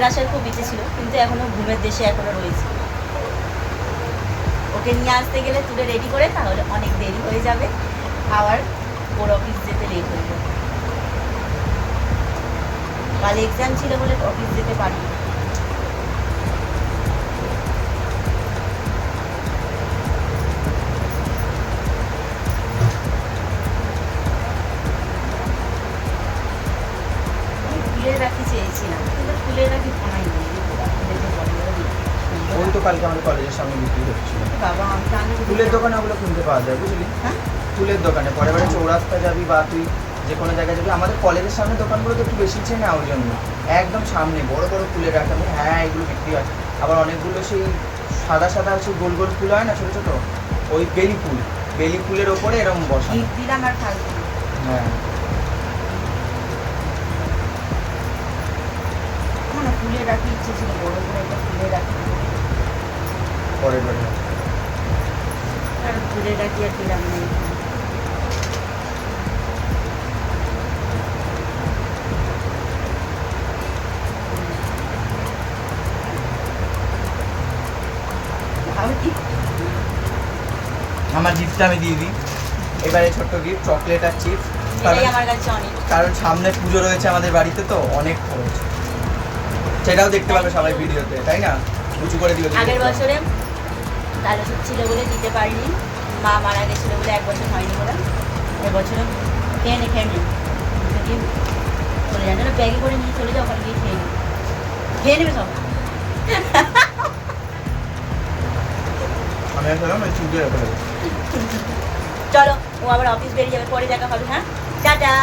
আসার খুব ইচ্ছে ছিল, কিন্তু এখনো ঘুমের দেশে এখনো রয়েছে। ওকে নিয়ে আসতে গেলে তুলে রেডি করে, তাহলে অনেক দেরি হয়ে যাবে, আবার ওর অফিস যেতে লেট হয়ে যাবে। কাল এক্সাম ছিল বলে অফিস যেতে পারি। ফুলের রাখি চেয়েছিলাম, কিন্তু ফুলের রাখি বানাই ওই তো কালকে আমাদের কলেজের সামনে বিক্রি হচ্ছিল। বাবা আমি জানি ফুলের দোকানে ওগুলো কিনতে পাওয়া যায়, বুঝলি? হ্যাঁ, ফুলের দোকানে পরে বারে চৌরাস্তা যাবি বা তুই যে কোনো জায়গায় যাবি, আমাদের কলেজের সামনে দোকানগুলো তো একটু বেশি চেনে, ওই জন্য একদম সামনে বড় বড় ফুলের রাখা। হ্যাঁ, এগুলো বিক্রি হয়। আবার অনেকগুলো সেই সাদা সাদা হচ্ছে গোল গোল ফুল হয় না, ছোটো ছোটো, ওই বেলি ফুলের ওপরে এরকম বসা। গিফট দিলাম আর থাকবে না। হ্যাঁ, না ফুলের রাখি ইচ্ছে ছিল, বড় করে একটা ফুলের রাখি, পরের বারে আর ফুলের রাখি আর দিলাম না। আমার গিফটটা আমি দিয়ে দিই এবারে, ছোট্ট গিফট, চকলেট আর চিপস। এটাই আমার কাছে অনেক। কারণ সামনে পুজো রয়েছে আমাদের বাড়িতে, তো অনেক খরচ, সেটাও দেখতে পাবে সবাই ভিডিওতে, তাই না? উঁচু করে দিও। আগের বছরে কাল ওষুধ ছিল বলে দিতে পারিনি, মা মারা গেছিল বলে 1 বছর হয়নি বলে। এবছরে খেয়ে নে যদি চলে যান, ব্যাগে করে নিয়ে চলে যাও, ওখানে গিয়ে খেয়ে নেবে সব। আমি আসলাম ওই চুড়ে রেখে দেবো। চলো, ও আবার অফিস বেরিয়ে যাবে, পরে দেখা হবে। হ্যাঁ, টাটা।